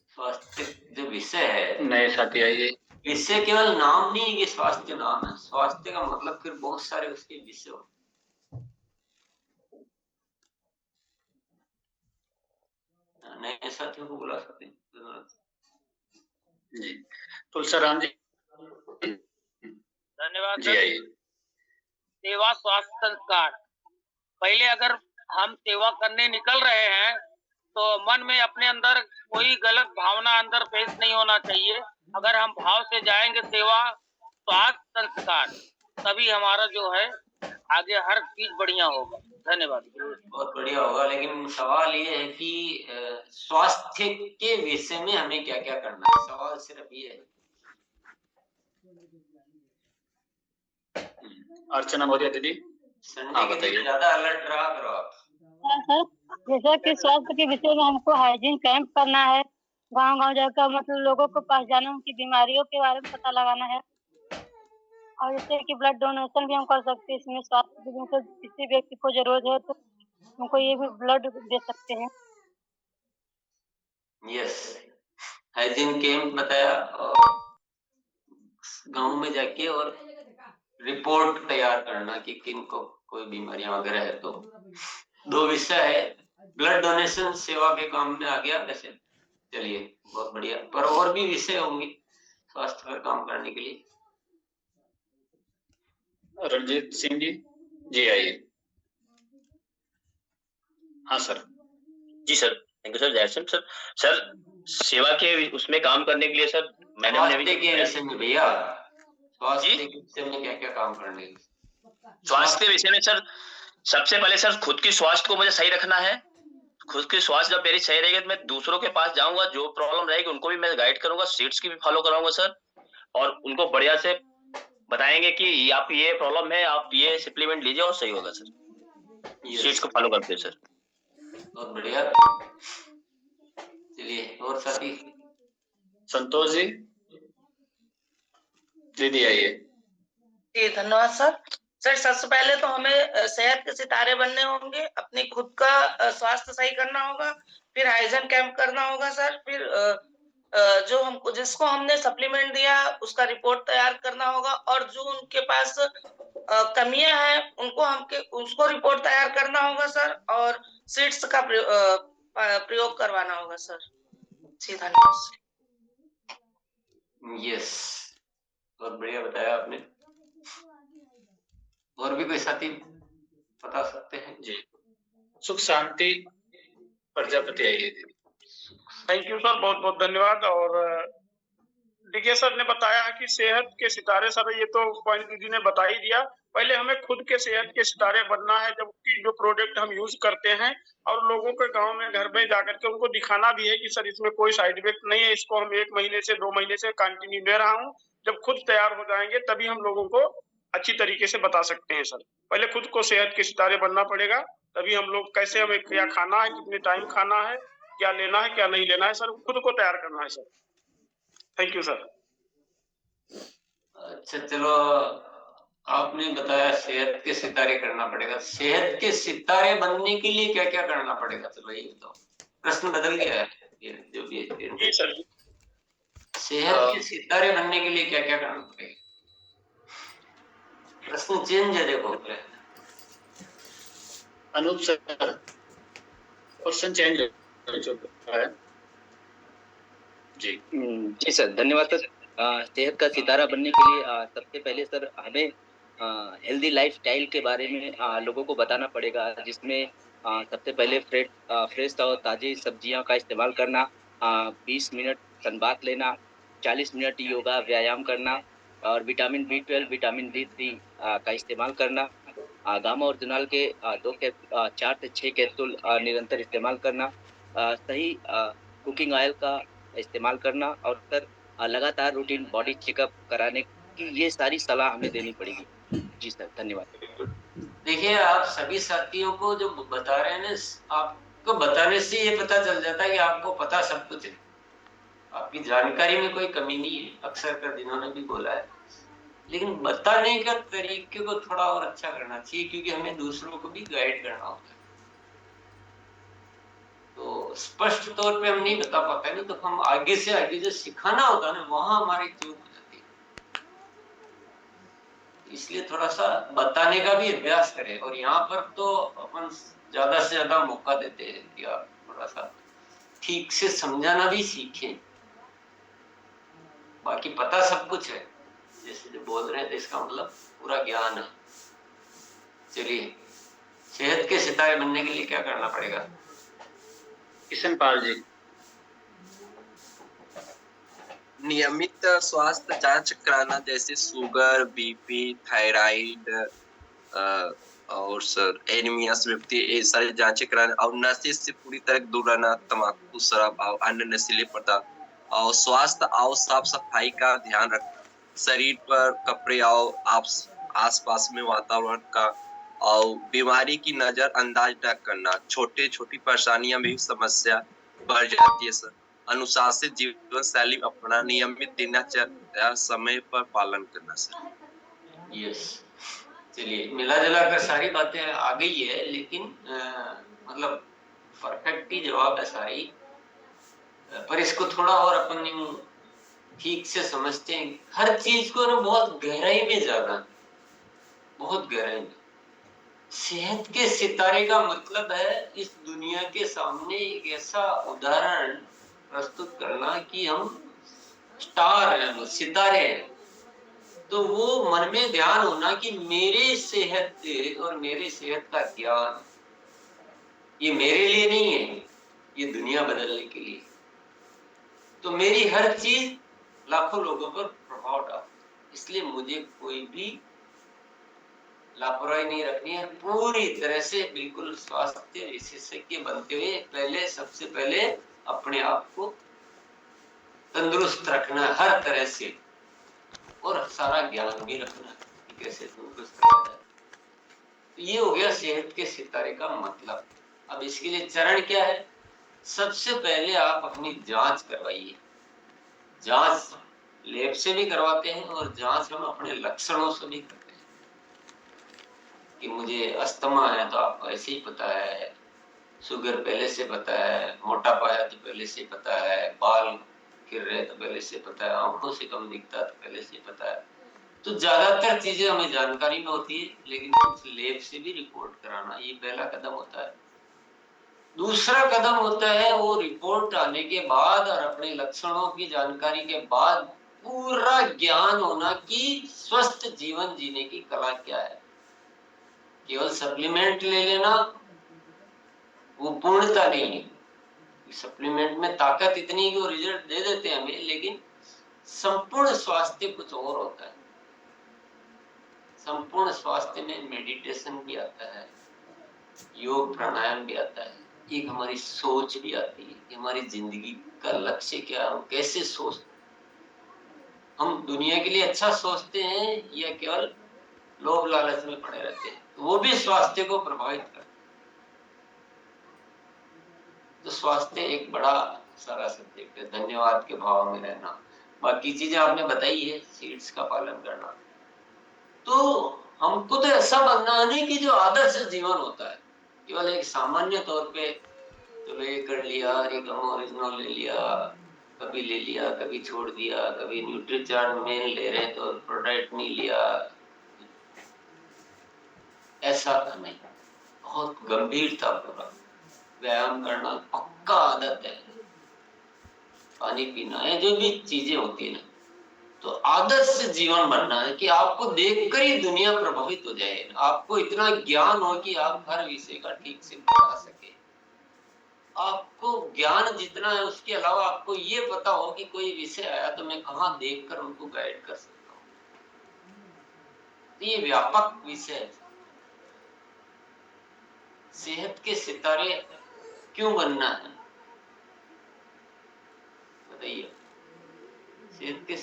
स्वास्थ्य जो विषय है, नए साथी आइए। विषय केवल नाम नहीं है कि स्वास्थ्य नाम है, स्वास्थ्य का मतलब फिर बहुत सारे उसके विषय होते। नए साथियों को बुला सकते हैं जी। तुलसीराम जी, धन्यवाद जी आइए। सेवा स्वास्थ्य संस्कार। पहले अगर हम सेवा करने निकल रहे हैं तो मन में अपने अंदर कोई गलत भावना अंदर पेश नहीं होना चाहिए। अगर हम भाव से जाएंगे सेवा स्वास्थ्य संस्कार, तभी हमारा जो है आगे हर चीज बढ़िया होगा। धन्यवाद। बहुत बढ़िया होगा, लेकिन सवाल ये है कि स्वास्थ्य के विषय में हमें क्या क्या करना है। सवाल सिर्फ ये है। अर्चना मौर्य दीदी, संडे के दिन ज्यादा अलर्ट रहा करो आप। सर, जैसा कि स्वास्थ्य के विषय में हमको हाइजीन कैंप करना है, गांव-गांव जाकर मतलब लोगों को पास जाना, उनकी बीमारियों के बारे में पता लगाना है। और जैसे कि ब्लड डोनेशन भी हम कर सकते हैं इसमें। स्वास्थ्य के लिए किसी व्यक्ति को जरूरत है तो हमको ये भी ब्लड दे सकते हैं। यस, हाइजीन कैंप बताया, और गांव में जाके और रिपोर्ट तैयार करना कि किन को कोई बीमारियां वगैरह है। तो 2 विषय है, ब्लड डोनेशन सेवा के काम में आ गया वैसे। चलिए, बहुत बढ़िया। पर और भी विषय होंगे स्वास्थ्य पर काम करने के लिए। रणजीत सिंह जी, जी आइए। हाँ सर। जी sir, thank you sir. Jai Singh sir. Sir, सेवा के उसमें काम करने के लिए सर मैंने स्वास्थ्य के विषय में भैया, स्वास्थ्य के विषय में क्या क्या काम करने के? स्वास्थ्य के विषय में सर, सबसे पहले सर खुद की स्वास्थ्य को मुझे सही रखना है। खुद की स्वास्थ्य जब मेरी सही रहेगी तो मैं दूसरों के पास जाऊंगा, जो प्रॉब्लम रहेगी उनको भी मैं गाइड करूंगा, सीट्स की भी फॉलो कराऊंगा सर, और उनको बढ़िया से बताएंगे कि आप ये प्रॉब्लम है, आप ये सप्लीमेंट लीजिए और सही होगा सर। सीट्स को फॉलो करते हैं सर। बहुत बढ़िया। चलिए, और साथी संतोष जी, दीदी आइए। जी धन्यवाद सर। सर, सबसे पहले तो हमें सेहत के सितारे बनने होंगे, अपनी खुद का स्वास्थ्य सही करना होगा, फिर हाइजीन कैंप करना होगा सर, फिर जो हमको जिसको हमने सप्लीमेंट दिया उसका रिपोर्ट तैयार करना होगा, और जो उनके पास कमियां हैं उसको रिपोर्ट तैयार करना होगा सर, और सीट्स का प्रयोग करवाना होगा सर। जी धन्यवाद। यस, बहुत बढ़िया बताया आपने। और भी कोई साथी बता सकते हैं? जी, सुख शांति प्रजापति आइए दीदी। थैंक यू सर, बहुत बहुत धन्यवाद। और देखिए सर ने बताया कि सेहत के सितारे, सर ये तो पॉइंट दीदी ने बता ही दिया। पहले हमें खुद के सेहत के सितारे बनना है, जबकि जो प्रोडक्ट हम यूज करते हैं, और लोगों के गांव में घर में जाकर के उनको दिखाना भी है कि सर इसमें कोई साइड इफेक्ट नहीं है, इसको हम 1 महीने से 2 महीने से कंटिन्यू ले रहा हूँ। जब खुद तैयार हो जाएंगे तभी हम लोगों को अच्छी तरीके से बता सकते हैं सर। पहले खुद को सेहत के सितारे बनना पड़ेगा, तभी हम लोग कैसे हमें क्या खाना है, कितने टाइम खाना है, क्या लेना है क्या नहीं लेना है, सर खुद को तैयार करना है सर। Thank you sir. अच्छा, चलो, आपने बताया सेहत के सितारे करना पड़ेगा। सेहत के सितारे बनने के लिए क्या क्या करना पड़ेगा? चलो ये बताओ, प्रश्न बदल गया है ये जो भी है। जी सर। सेहत के सितारे बनने के लिए क्या क्या करना पड़ेगा? प्रश्न चेंज है, देखो। अनूप सर, क्वेश्चन चेंज है। जी जी सर, धन्यवाद सर। सेहत का सितारा बनने के लिए सबसे पहले सर हमें हेल्दी लाइफस्टाइल के बारे में लोगों को बताना पड़ेगा, जिसमें सबसे पहले फ्रेश और ताज़ी सब्जियां का इस्तेमाल करना, 20 मिनट सनबाथ लेना, 40 मिनट योगा व्यायाम करना, और विटामिन B12, विटामिन D3 का इस्तेमाल करना, गामा और जुनाल के 4 से 6 कैप्सूल निरंतर इस्तेमाल करना, सही कुकिंग ऑयल का इस्तेमाल करना, और सर लगातार रूटीन बॉडी चेकअप कराने की ये सारी सलाह हमें देनी पड़ेगी। जी सर, धन्यवाद। देखिए, आप सभी साथियों को जो बता रहे हैं ना, आपको बताने से ये पता चल जाता है कि आपको पता सब कुछ है, आपकी जानकारी में कोई कमी नहीं है। अक्सर कर जिन्होंने भी बोला है, लेकिन बताने का तरीके को थोड़ा और अच्छा करना चाहिए, क्योंकि हमें दूसरों को भी गाइड करना होता है। स्पष्ट तौर पे हम नहीं बता पाते ना, तो हम आगे से आगे जो सिखाना होता है ना, वहां हमारी चूक हो जाती है। इसलिए थोड़ा सा बताने का भी अभ्यास करें, और यहाँ पर तो अपन ज्यादा से ज्यादा मौका देते हैं कि आप थोड़ा सा ठीक से समझाना भी सीखें। बाकी पता सब कुछ है, जैसे जो बोल रहे हैं तो इसका मतलब पूरा ज्ञान है। चलिए, सेहत के सितारे बनने के लिए क्या करना पड़ेगा? किशन पाल जी। नियमित स्वास्थ्य जांच कराना, जैसे शुगर, बीपी, थायराइड और सर एनीमिया से व्यक्ति, ये सारी जांचें कराना, और नशे से पूरी तरह दूर रहना, तंबाकू, शराब और अन्य नशीले पदार्थ, और स्वास्थ्य और साफ सफाई का ध्यान रखना, शरीर पर कपड़े और आस पास में वातावरण का, और बीमारी की नजर अंदाज न करना। छोटी छोटी परेशानियां में भी समस्या बढ़ जाती है सर। अनुशासित जीवन शैली अपना, नियमित दिनचर्या समय पर पालन करना सर। यस, चलिए, मिला जुला कर सारी बातें आ गई है, लेकिन मतलब परफेक्ट ही जवाब है सारी, पर इसको थोड़ा और अपन ठीक से समझते हैं। हर चीज को ना बहुत गहराई में जाना, बहुत गहराई में। सेहत के सितारे का मतलब है इस दुनिया के सामने एक ऐसा उदाहरण प्रस्तुत करना कि हम स्टार हैं, सितारे हैं। तो वो मन में ध्यान होना कि मेरे सेहत और मेरे सेहत का ज्ञान, ये मेरे लिए नहीं है, ये दुनिया बदलने के लिए। तो मेरी हर चीज लाखों लोगों पर प्रभाव डालती, इसलिए मुझे कोई भी लापरवाही नहीं रखनी है। पूरी तरह से बिल्कुल स्वास्थ्य विशेषज्ञ बनते हुए पहले, सबसे पहले अपने आप को तंदुरुस्त रखना है हर तरह से, और सारा ज्ञान भी रखना है कि कैसे तंदुरुस्त रखा जाए। तो ये हो गया सेहत के सितारे का मतलब। अब इसके लिए चरण क्या है? सबसे पहले आप अपनी जांच करवाइए। जांच लैब से भी करवाते हैं, और जांच हम अपने लक्षणों से भी करते हैं कि मुझे अस्थमा है तो आपको ऐसे ही पता है, शुगर पहले से पता है, मोटापा है तो पहले से पता है, बाल गिर रहे तो पहले से पता है, आंखों से कम दिखता तो पहले से पता है। तो ज्यादातर चीजें हमें जानकारी में होती है, लेकिन कुछ लैब से भी रिपोर्ट कराना, ये पहला कदम होता है। दूसरा कदम होता है वो रिपोर्ट आने के बाद और अपने लक्षणों की जानकारी के बाद पूरा ज्ञान होना कि स्वस्थ जीवन जीने की कला क्या है। केवल सप्लीमेंट ले लेना वो पूर्णता नहीं है। सप्लीमेंट में ताकत इतनी कि वो रिजल्ट दे देते हैं हमें, लेकिन संपूर्ण स्वास्थ्य कुछ और होता है। संपूर्ण स्वास्थ्य में मेडिटेशन भी आता है, योग प्राणायाम भी आता है, एक हमारी सोच भी आती है कि हमारी जिंदगी का लक्ष्य क्या है, हम कैसे सोचते, हम दुनिया के लिए अच्छा सोचते हैं या केवल लोभ लालच में पड़े रहते हैं, तो वो भी स्वास्थ्य को प्रभावित करता है। तो स्वास्थ्य एक बड़ा सारा सब्जेक्ट है। धन्यवाद के भाव में रहना, बाकी चीजें आपने बताई है, सीड्स का पालन करना। तो हमको तो ऐसा बनना नहीं कि जो आदर्श जीवन होता है, केवल एक सामान्य तौर पे तो ये कर लिया, एक ओरिजिनल ले लिया, कभी ले लिया, कभी छोड़ दिया, कभी न्यूट्रीचार्ट मेन ले रहे तो प्रोडक्ट नहीं लिया, ऐसा नहीं। बहुत गंभीरता पूर्वक व्यायाम करना पक्का आदत है, पानी पीना है, जो भी चीजें होती है ना, तो आदर्श जीवन बनना है कि आपको देखकर ही दुनिया प्रभावित हो जाए। आपको इतना ज्ञान हो कि आप हर विषय का ठीक से बता सके। आपको ज्ञान जितना है उसके अलावा आपको ये पता हो कि कोई विषय आया तो मैं कहाँ देखकर उनको गाइड कर सकता हूँ। तो ये व्यापक विषय है। सेहत के सितारे क्यों बनना है बताइए? सेहत के